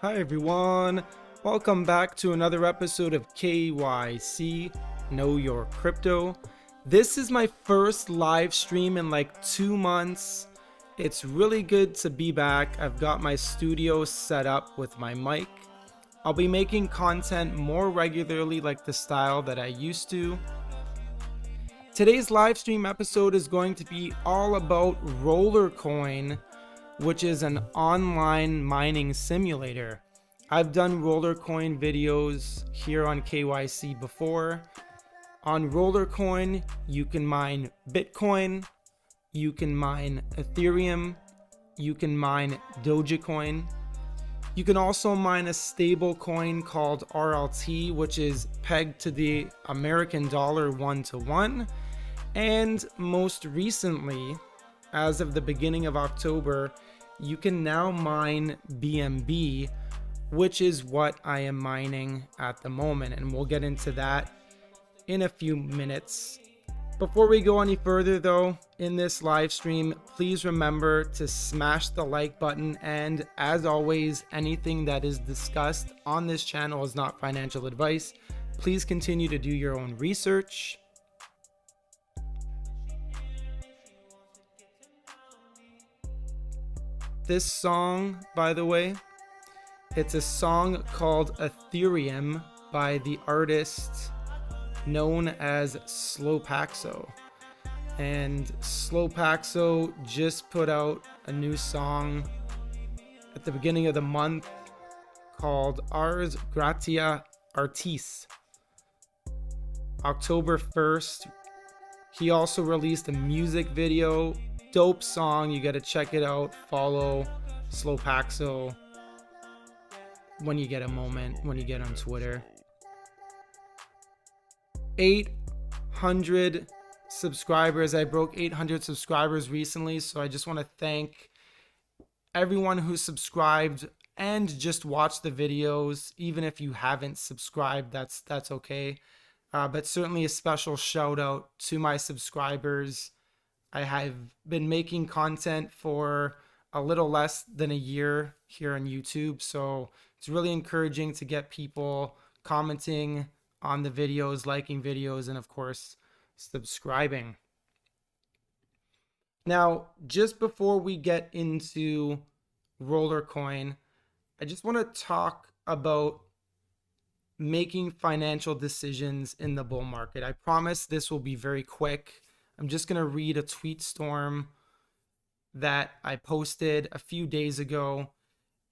Hi everyone, welcome back to another episode of KYC Know Your Crypto. This is my first live stream in like 2 months. It's really good to be back. I've got my studio set up with my mic. I'll be making content more regularly like the style that I used to. Today's live stream episode is going to be all about Rollercoin, which is an online mining simulator. I've done Rollercoin videos here on KYC before. On Rollercoin, you can mine Bitcoin, you can mine Ethereum, you can mine Dogecoin. You can also mine a stable coin called RLT, which is pegged to the American dollar 1-to-1. And most recently, as of the beginning of October, you can now mine BNB, which is what I am mining at the moment. And we'll get into that in a few minutes. Before we go any further though, in this live stream, please remember to smash the like button. And as always, anything that is discussed on this channel is not financial advice. Please continue to do your own research. This song, by the way, it's a song called Ethereum by the artist known as Slowpaxo. And Slowpaxo just put out a new song at the beginning of the month called Ars Gratia Artis. October 1st. He also released a music video. Dope song. You got to check it out. Follow Slowpaxo when you get a moment, when you get on Twitter. 800 subscribers. I broke 800 subscribers recently, so I just want to thank everyone who subscribed and just watched the videos. Even if you haven't subscribed, that's okay. But certainly a special shout out to my subscribers. I have been making content for a little less than a year here on YouTube, so it's really encouraging to get people commenting on the videos, liking videos, and of course, subscribing. Now, just before we get into Rollercoin, I just want to talk about making financial decisions in the bull market. I promise this will be very quick. I'm just going to read a tweet storm that I posted a few days ago.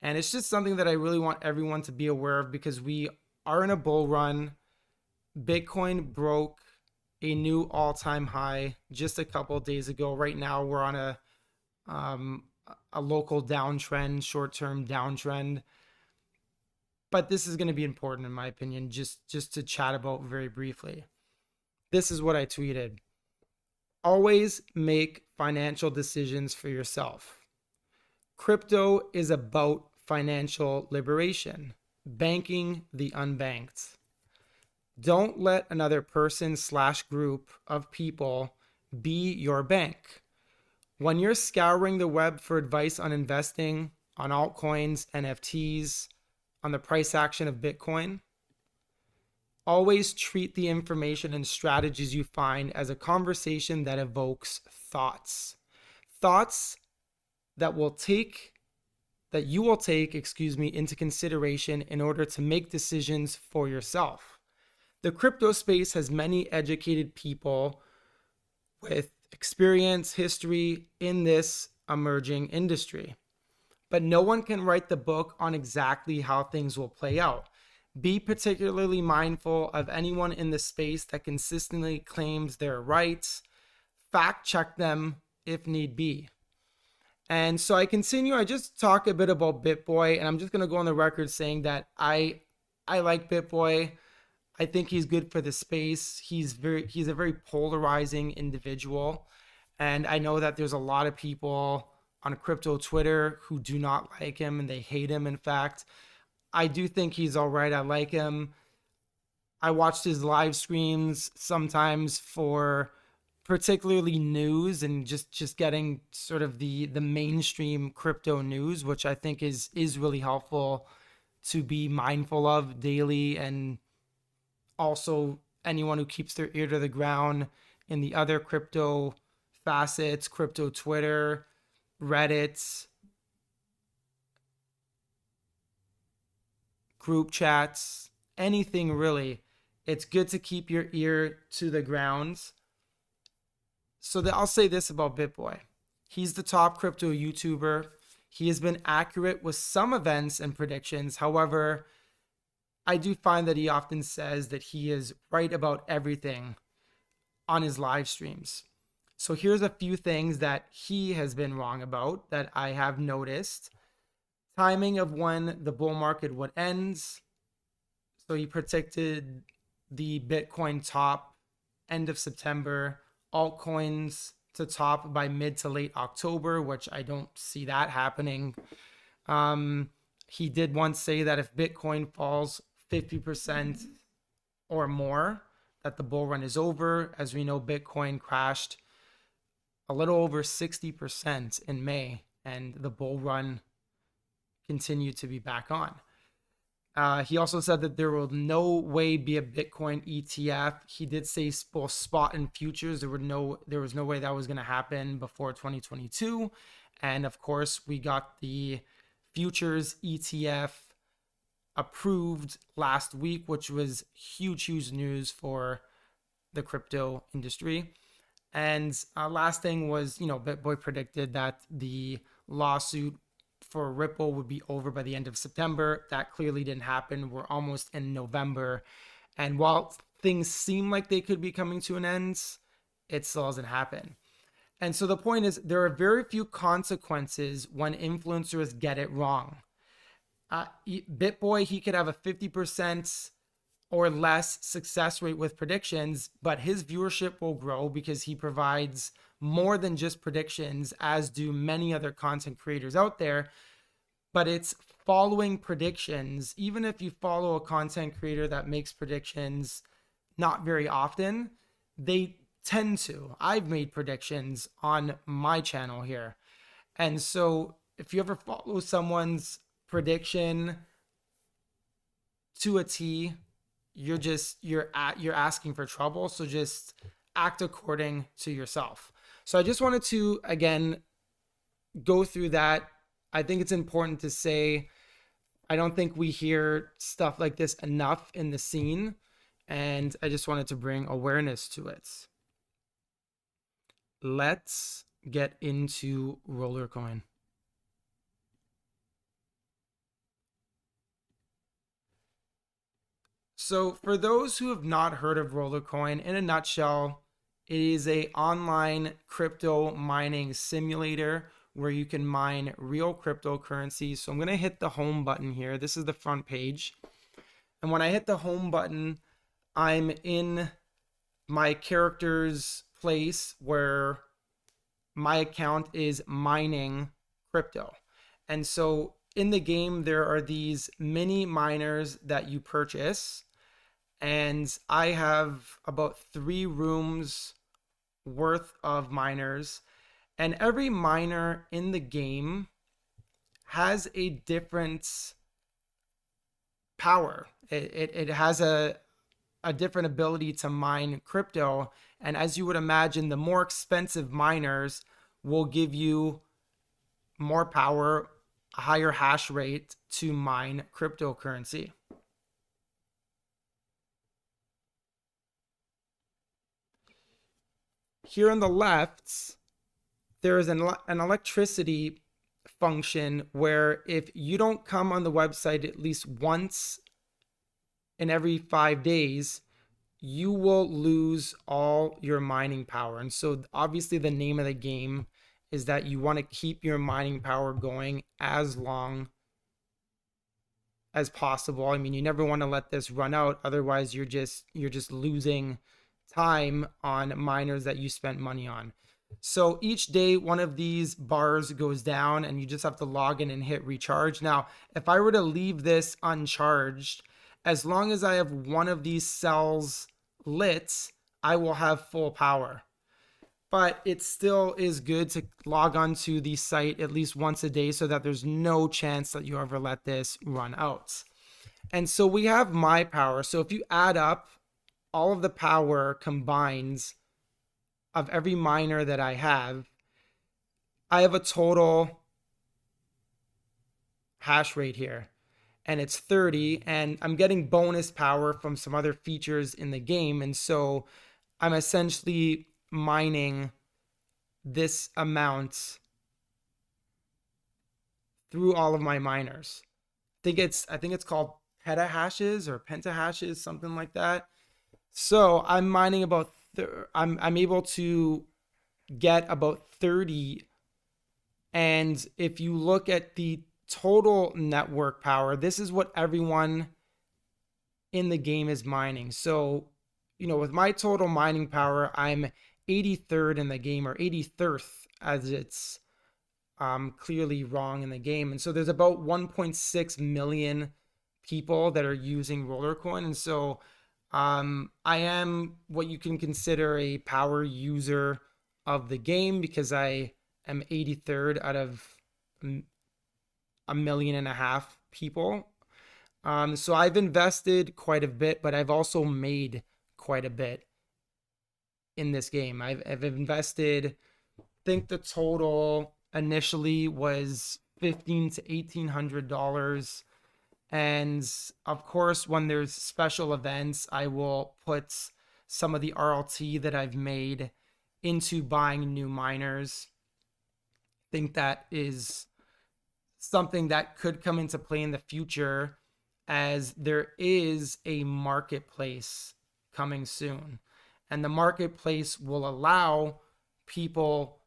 And it's just something that I really want everyone to be aware of because we are in a bull run. Bitcoin broke a new all-time high just a couple of days ago. Right now, we're on a local downtrend, short-term downtrend. But this is going to be important, in my opinion, just to chat about very briefly. This is what I tweeted. Always make financial decisions for yourself. Crypto is about financial liberation, banking the unbanked. Don't let another person/group of people be your bank. When you're scouring the web for advice on investing, on altcoins, NFTs, on the price action of Bitcoin, always treat the information and strategies you find as a conversation that evokes thoughts. Thoughts that you will take into consideration in order to make decisions for yourself. The crypto space has many educated people with experience, history in this emerging industry. But no one can write the book on exactly how things will play out. Be particularly mindful of anyone in the space that consistently claims their rights. Fact check them if need be. And so I continue. I just talk a bit about BitBoy, and I'm just going to go on the record saying that I like BitBoy. I think he's good for the space. He's a very polarizing individual. And I know that there's a lot of people on crypto Twitter who do not like him and they hate him. In fact, I do think he's all right. I like him. I watched his live streams sometimes for particularly news and just getting sort of the mainstream crypto news, which I think is really helpful to be mindful of daily, and also anyone who keeps their ear to the ground in the other crypto facets, crypto Twitter, Reddit, group chats, anything really. It's good to keep your ear to the ground. So I'll say this about BitBoy. He's the top crypto YouTuber. He has been accurate with some events and predictions. However, I do find that he often says that he is right about everything on his live streams. So here's a few things that he has been wrong about that I have noticed. Timing of when the bull market would end. So he predicted the Bitcoin top end of September, altcoins to top by mid to late October, which I don't see that happening. He did once say that if Bitcoin falls 50% or more, that the bull run is over. As we know, Bitcoin crashed a little over 60% in May, and the bull run continued to be back on. He also said that there will no way be a Bitcoin ETF. He did say both spot and futures. There was no way that was going to happen before 2022. And of course, we got the futures ETF approved last week, which was huge news for the crypto industry. And last thing was, BitBoy predicted that the lawsuit for Ripple would be over by the end of September. That clearly didn't happen. We're almost in November. And while things seem like they could be coming to an end, it still doesn't happen. And so the point is, there are very few consequences when influencers get it wrong. BitBoy, he could have a 50% or less success rate with predictions, but his viewership will grow because he provides more than just predictions, as do many other content creators out there. But it's following predictions. Even if you follow a content creator that makes predictions not very often, they tend to. I've made predictions on my channel here. And so if you ever follow someone's prediction to a T, you're asking for trouble. So just act according to yourself. So I just wanted to, again, go through that. I think it's important to say, I don't think we hear stuff like this enough in the scene, and I just wanted to bring awareness to it. Let's get into Rollercoin. So for those who have not heard of Rollercoin, in a nutshell, it is an online crypto mining simulator where you can mine real cryptocurrencies. So I'm going to hit the home button here. This is the front page. And when I hit the home button, I'm in my character's place where my account is mining crypto. And so in the game, there are these mini miners that you purchase. And I have about 3 rooms worth of miners. And every miner in the game has a different power. It has a different ability to mine crypto. And as you would imagine, the more expensive miners will give you more power, a higher hash rate to mine cryptocurrency. Here on the left, there is an electricity function where if you don't come on the website at least once in every 5 days, you will lose all your mining power. And so obviously the name of the game is that you want to keep your mining power going as long as possible. I mean, you never want to let this run out. Otherwise, you're just losing time on miners that you spent money on. So each day, one of these bars goes down and you just have to log in and hit recharge. Now, if I were to leave this uncharged, as long as I have one of these cells lit, I will have full power. but it still is good to log on to the site at least once a day so that there's no chance that you ever let this run out. And so we have my power. So if you add up all of the power combined of every miner that I have a total hash rate here, and it's 30, and I'm getting bonus power from some other features in the game. And so I'm essentially mining this amount through all of my miners. I think it's called petahashes or pentahashes, something like that. So I'm mining about I'm able to get about 30. And if you look at the total network power, this is what everyone in the game is mining. So, with my total mining power, I'm 83rd in the game, or 83rd, as it's clearly wrong in the game. And so there's about 1.6 million people that are using Rollercoin. And so I am what you can consider a power user of the game, because I am 83rd out of a million and a half people. So I've invested quite a bit, but I've also made quite a bit in this game. I've invested, I think the total initially was $1,500 to $1,800. And of course, when there's special events, I will put some of the RLT that I've made into buying new miners. I think that is something that could come into play in the future, as there is a marketplace coming soon. And the marketplace will allow people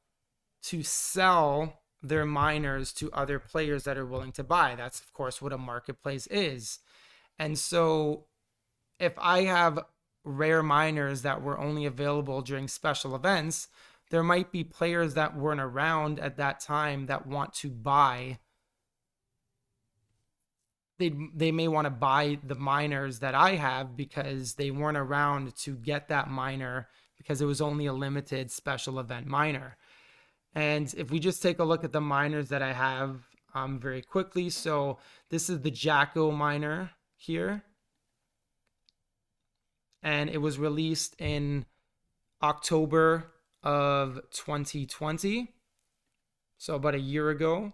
to sell their miners to other players that are willing to buy. That's, of course, what a marketplace is. And so if I have rare miners that were only available during special events, there might be players that weren't around at that time that want to buy. They may want to buy the miners that I have because they weren't around to get that miner, because it was only a limited special event miner. And if we just take a look at the miners that I have very quickly. So this is the Jacko miner here. And it was released in October of 2020. So about a year ago.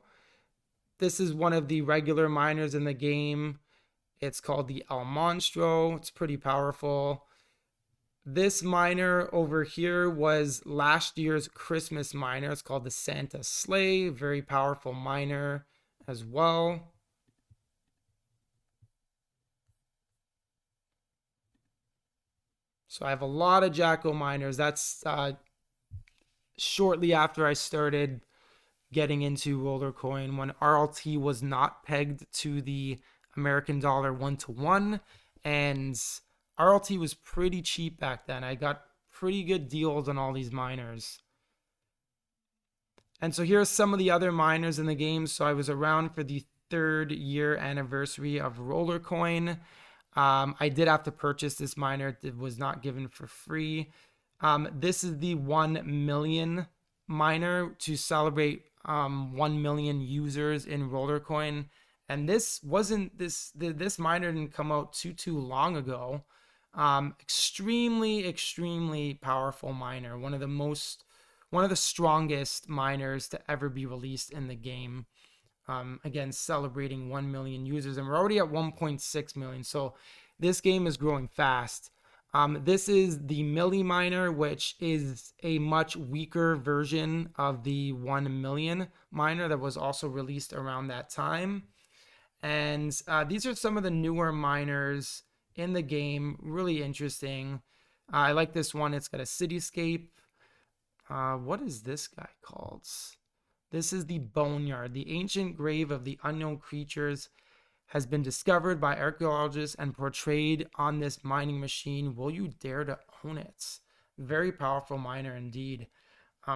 This is one of the regular miners in the game. It's called the El Monstro. It's pretty powerful. This miner over here was last year's Christmas miner. It's called the Santa Sleigh. Very powerful miner as well. So I have a lot of Jacko miners. That's shortly after I started getting into Rollercoin, when RLT was not pegged to the American dollar 1-to-1, and RLT was pretty cheap back then. I got pretty good deals on all these miners. And so here's some of the other miners in the game. So I was around for the 3rd year anniversary of Rollercoin. I did have to purchase this miner. It was not given for free. This is the 1 million miner to celebrate 1 million users in Rollercoin. And this miner didn't come out too long ago. Extremely powerful miner. One of the strongest miners to ever be released in the game. Again, celebrating 1 million users, and we're already at 1.6 million. So this game is growing fast. This is the Milli miner, which is a much weaker version of the 1 million miner that was also released around that time. And these are some of the newer miners in the game. Really interesting. I like this one. It's got a cityscape. What is this guy called? This is the Boneyard. The ancient grave of the unknown creatures has been discovered by archaeologists and portrayed on this mining machine. Will you dare to own it? Very powerful miner indeed.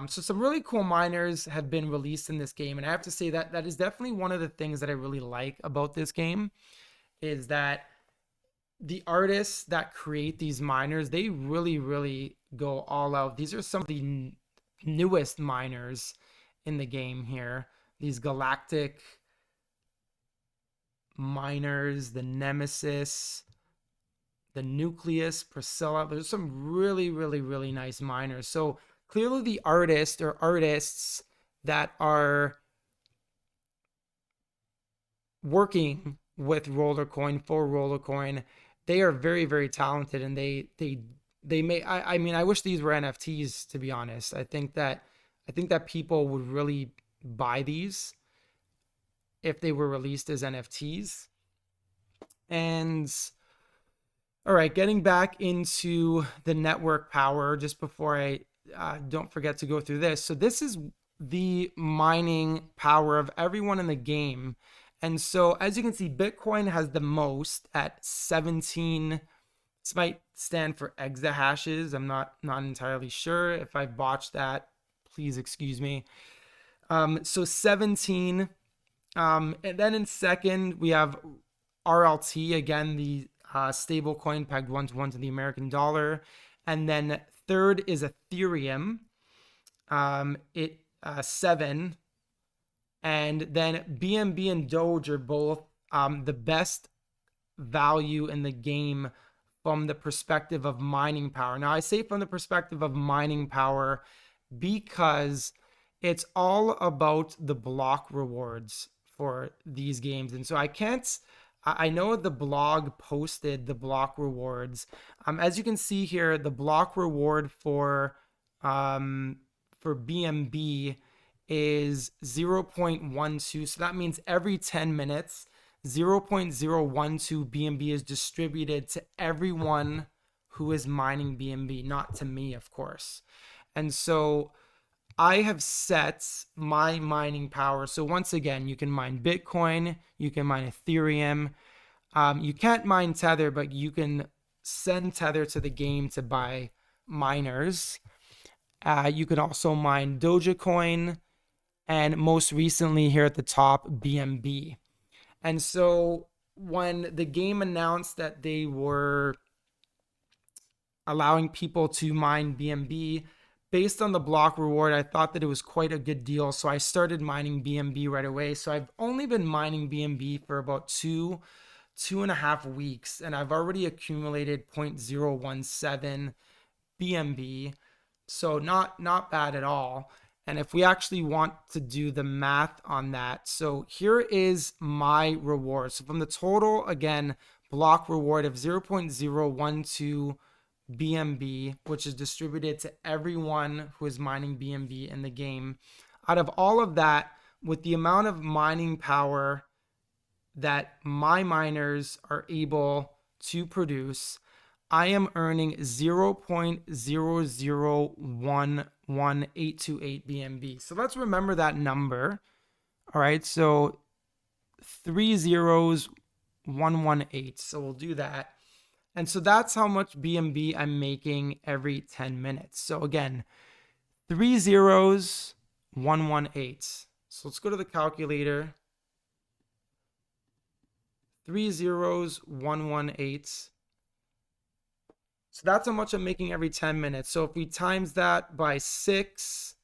So some really cool miners have been released in this game. And I have to say that that is definitely one of the things that I really like about this game, is that the artists that create these miners, they really go all out. These are some of the newest miners in the game here. These galactic miners, the Nemesis, the Nucleus, Priscilla. There's some really, really, really nice miners. So clearly the artist or artists that are working with Rollercoin for Rollercoin, they are very, very talented, and they may. I mean, I wish these were NFTs, to be honest. I think that people would really buy these if they were released as NFTs. And all right, getting back into the network power, just before I don't forget to go through this. So this is the mining power of everyone in the game. And so as you can see, Bitcoin has the most at 17. This might stand for exahashes. I'm not entirely sure. If I botched that, please excuse me. So 17. And then in second, we have RLT, again, the stable coin pegged 1 to 1 to the American dollar. And then third is Ethereum. It 7. And then BNB and Doge are both the best value in the game from the perspective of mining power. Now, I say from the perspective of mining power because it's all about the block rewards for these games. And so I know the blog posted the block rewards. As you can see here, the block reward for BNB is 0.12. So that means every 10 minutes, 0.012 BNB is distributed to everyone who is mining BNB, not to me, of course. And so I have set my mining power. So once again, you can mine Bitcoin, you can mine Ethereum. You can't mine Tether, but you can send Tether to the game to buy miners. You can also mine Dogecoin, and most recently here at the top, BNB. And so when the game announced that they were allowing people to mine BNB based on the block reward, I thought that it was quite a good deal. So I started mining BNB right away. So I've only been mining BNB for about 2.5 weeks, and I've already accumulated 0.017 BNB. So not bad at all. And if we actually want to do the math on that, so here is my reward. So from the total, again, block reward of 0.012 BNB, which is distributed to everyone who is mining BNB in the game. Out of all of that, with the amount of mining power that my miners are able to produce, I am earning 0.0011828 BNB. So let's remember that number. All right, so 30118. So we'll do that. And so that's how much BNB I'm making every 10 minutes. So again, 30118. So let's go to the calculator. 30118. So that's how much I'm making every 10 minutes. So if we times that by 6,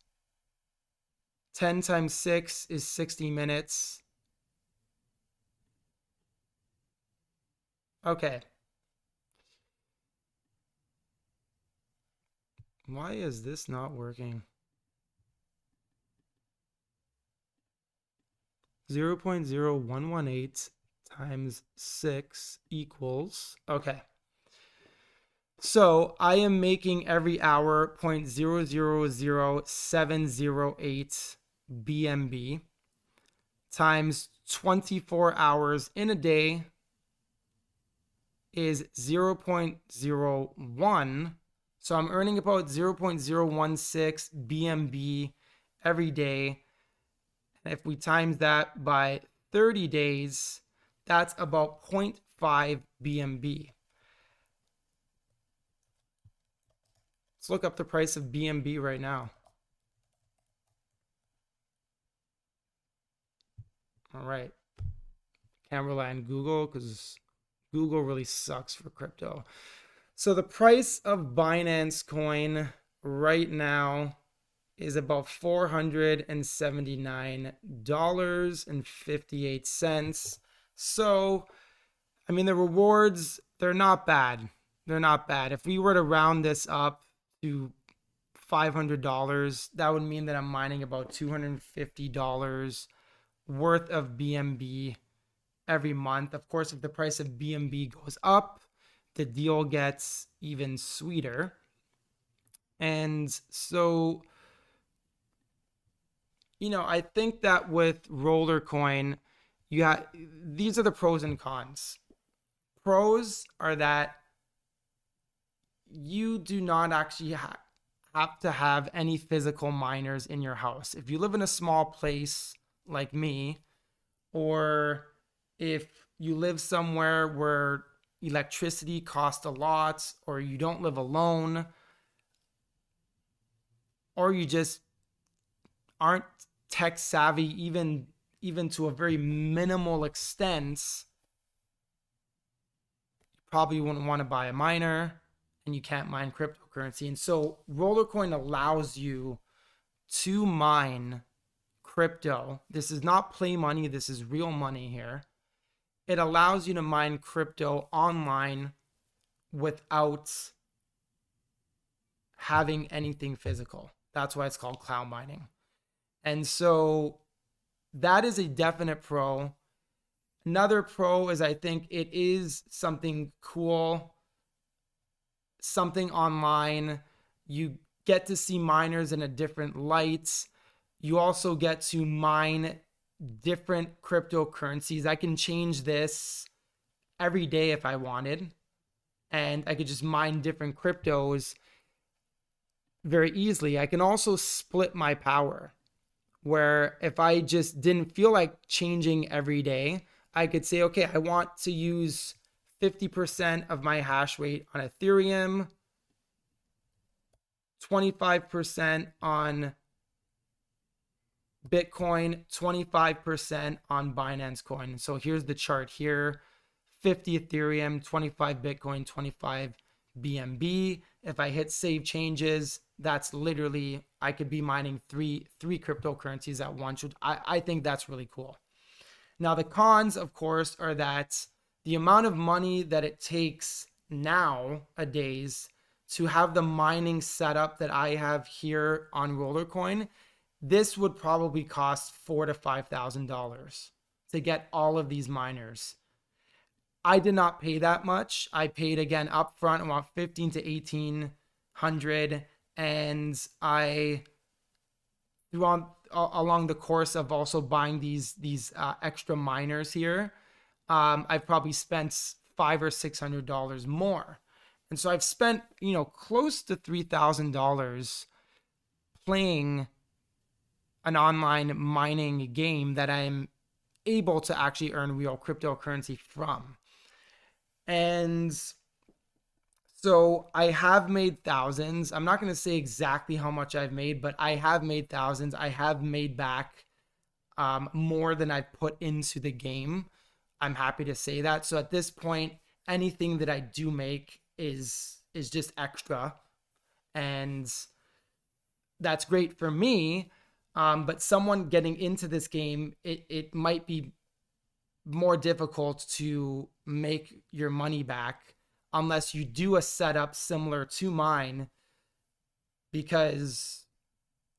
10 times 6 is 60 minutes. Okay. Why is this not working? 0.0118 times 6 equals, okay. So I am making every hour 0.000708 BNB times 24 hours in a day is 0.01. So I'm earning about 0.016 BNB every day. And if we times that by 30 days, that's about 0.5 BNB. Let's look up the price of BNB right now. All right. Can't rely on Google because Google really sucks for crypto. So the price of Binance coin right now is about $479.58. So, I mean, the rewards, they're not bad. They're not bad. If we were to round this up to $500, that would mean that I'm mining about $250 worth of BNB every month. Of course, if the price of BNB goes up, the deal gets even sweeter. And so, I think that with Rollercoin, these are the pros and cons. Pros are that you do not actually have to have any physical miners in your house. If you live in a small place like me, or if you live somewhere where electricity costs a lot, or you don't live alone, or you just aren't tech savvy, even to a very minimal extent, you probably wouldn't want to buy a miner, and you can't mine cryptocurrency. And so Rollercoin allows you to mine crypto. This is not play money, this is real money here. It allows you to mine crypto online without having anything physical. That's why it's called cloud mining. And so that is a definite pro. Another pro is I think it is something cool, something online. You get to see miners in a different light. You also get to mine different cryptocurrencies. I can change this every day if I wanted, and I could just mine different cryptos very easily. I can also split my power, where if I just didn't feel like changing every day, I could say, okay, I want to use 50% of my hash rate on Ethereum, 25% on Bitcoin, 25% on Binance Coin. So here's the chart here: 50 Ethereum, 25 Bitcoin, 25 BNB. If I hit save changes, that's literally, I could be mining three cryptocurrencies at once. I think that's really cool. Now, the cons, of course, are that the amount of money that it takes nowadays to have the mining setup that I have here on Rollercoin, this would probably cost $4,000 to $5,000 to get all of these miners. I did not pay that much. I paid again upfront about 15 to 1800, and I along the course of also buying these extra miners here, I've probably spent $500 or $600 more, and so I've spent close to $3,000 playing an online mining game that I'm able to actually earn real cryptocurrency from. And so I have made thousands. I'm not going to say exactly how much I've made, but I have made thousands. I have made back more than I've put into the game. I'm happy to say that. So at this point, anything that I do make is just extra, and that's great for me. But someone getting into this game, it might be more difficult to make your money back unless you do a setup similar to mine, because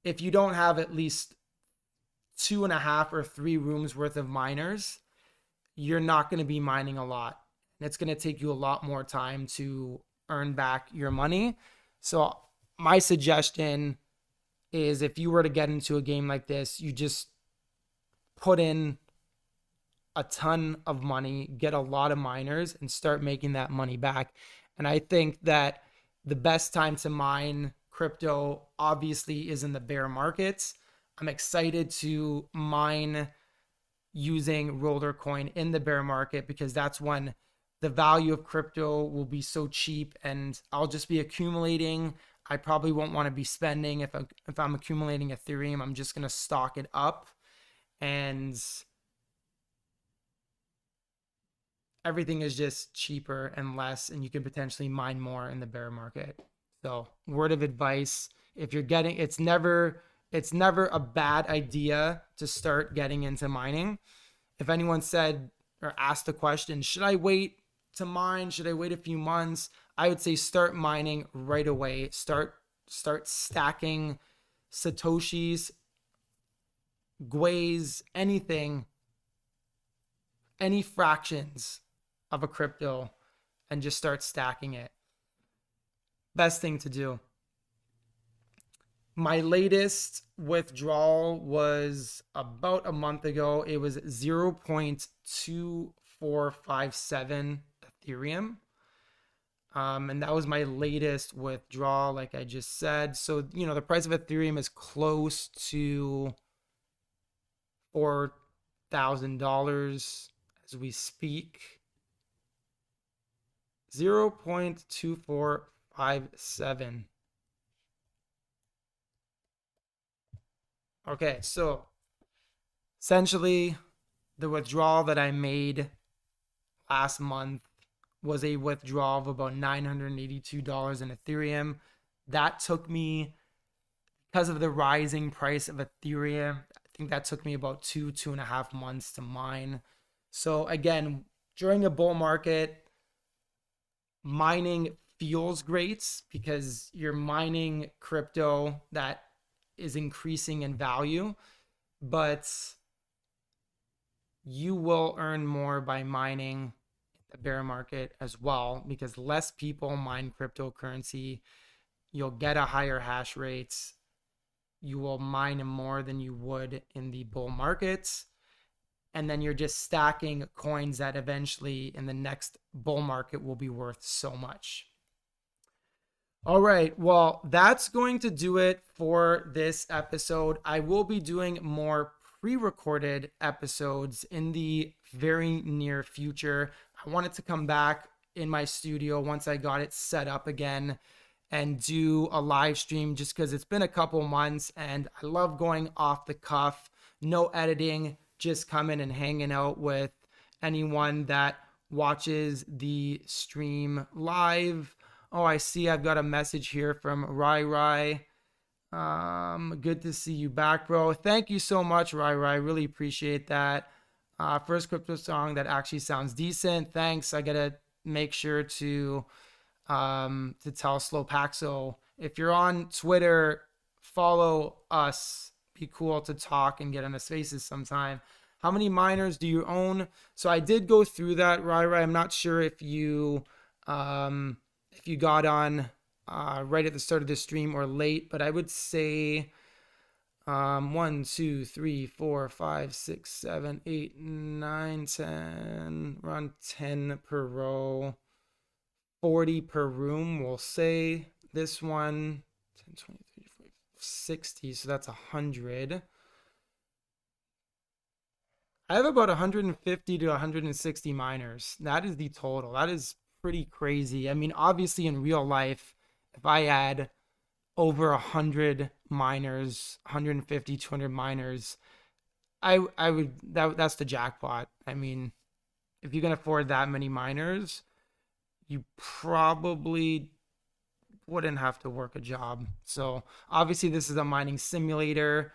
if you don't have at least 2.5 or 3 rooms worth of miners, you're not going to be mining a lot. And it's going to take you a lot more time to earn back your money. So my suggestion is, if you were to get into a game like this, you just put in a ton of money, get a lot of miners, and start making that money back. And I think that the best time to mine crypto obviously is in the bear markets. I'm excited to mine using Rollercoin in the bear market, because that's when the value of crypto will be so cheap, and I'll just be accumulating. I probably won't want to be spending. If I'm accumulating Ethereum, I'm just going to stock it up, and everything is just cheaper and less, and you can potentially mine more in the bear market. So, word of advice, if you're getting, it's never it's never a bad idea to start getting into mining. If anyone said or asked the question, should I wait to mine? Should I wait a few months? I would say start mining right away. Start stacking satoshis, guays, anything, any fractions of a crypto, and just start stacking it. Best thing to do. My latest withdrawal was about a month ago. It was 0.2457 Ethereum. And that was my latest withdrawal, like I just said. So, the price of Ethereum is close to $4,000 as we speak. 0.2457. Okay, so essentially the withdrawal that I made last month was a withdrawal of about $982 in Ethereum. That took me, because of the rising price of Ethereum, I think that took me about 2.5 months to mine. So again, during a bull market, mining feels great because you're mining crypto that is increasing in value, but you will earn more by mining the bear market as well, because less people mine cryptocurrency. You'll get a higher hash rate. You will mine more than you would in the bull markets. And then you're just stacking coins that eventually in the next bull market will be worth so much. All right. Well, that's going to do it for this episode. I will be doing more pre-recorded episodes in the very near future. I wanted to come back in my studio once I got it set up again and do a live stream, just because it's been a couple months and I love going off the cuff, no editing, just coming and hanging out with anyone that watches the stream live. Oh, I see I've got a message here from Rai. Good to see you back, bro. Thank you so much, Rai. Really appreciate that. First crypto song that actually sounds decent. Thanks. I gotta make sure to tell Slowpaxo, if you're on Twitter, follow us. Be cool to talk and get on his faces sometime. How many miners do you own? So I did go through that, Rai. I'm not sure if you got on right at the start of the stream or late, but I would say 1, 2, 3, 4, 5, 6, 7, 8, 9, 10, around 10 per row, 40 per room. We'll say this one 10, 20, 30, 40, 60, so that's 100. I have about 150 to 160 miners. That is the total. That is pretty crazy. I mean, obviously in real life, if I had over 100 miners, 150, 200 miners, I would, that's the jackpot. I mean, if you can afford that many miners, you probably wouldn't have to work a job. So obviously this is a mining simulator,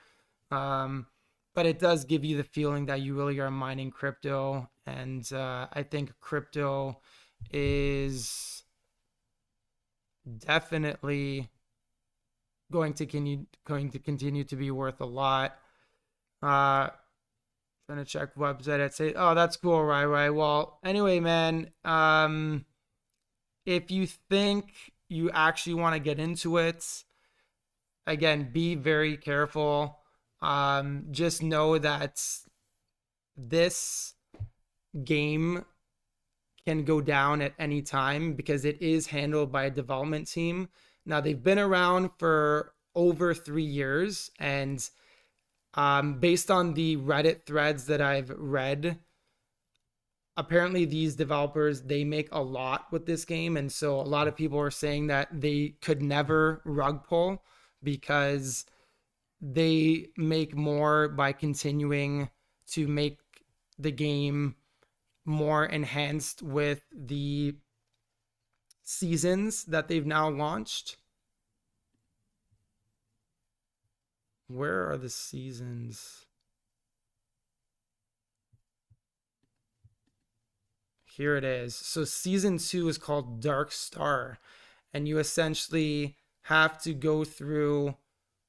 but it does give you the feeling that you really are mining crypto. And I think crypto is definitely going to continue to be worth a lot. Trying to check website. I'd say, oh, that's cool, right. Well, anyway, man, if you think you actually want to get into it, again, be very careful. Just know that this game can go down at any time because it is handled by a development team. Now, they've been around for over 3 years, and based on the Reddit threads that I've read, apparently these developers, they make a lot with this game. And so a lot of people are saying that they could never rug pull because they make more by continuing to make the game more enhanced with the seasons that they've now launched. Where are the seasons? Here it is. So season 2 is called Dark Star, and you essentially have to go through,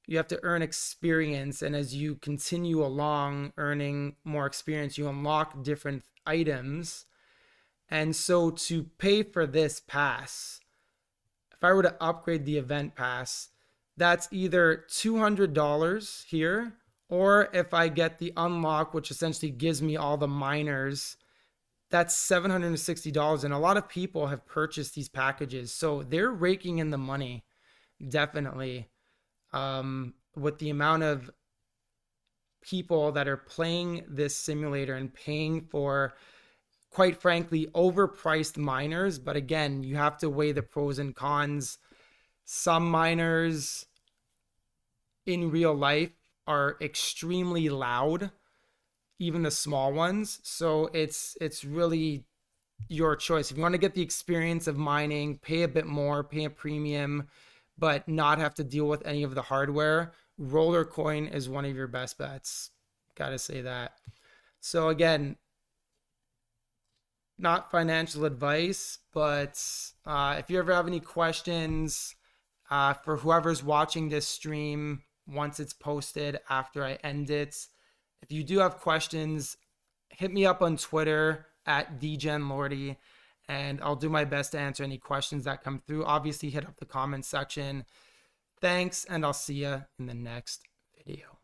you have to earn experience, and as you continue along earning more experience, you unlock different items. And so to pay for this pass, if I were to upgrade the event pass, that's either $200 here, or if I get the unlock, which essentially gives me all the miners, that's $760. And a lot of people have purchased these packages. So they're raking in the money, definitely. With the amount of people that are playing this simulator and paying for, quite frankly, overpriced miners. But again, you have to weigh the pros and cons. Some miners in real life are extremely loud, even the small ones. So it's really your choice. If you want to get the experience of mining, pay a bit more, pay a premium, but not have to deal with any of the hardware, Rollercoin is one of your best bets. Gotta say that. So again, not financial advice, but if you ever have any questions, for whoever's watching this stream once it's posted after I end it, if you do have questions, hit me up on Twitter at DGenLordy, and I'll do my best to answer any questions that come through. Obviously, hit up the comment section. Thanks, and I'll see you in the next video.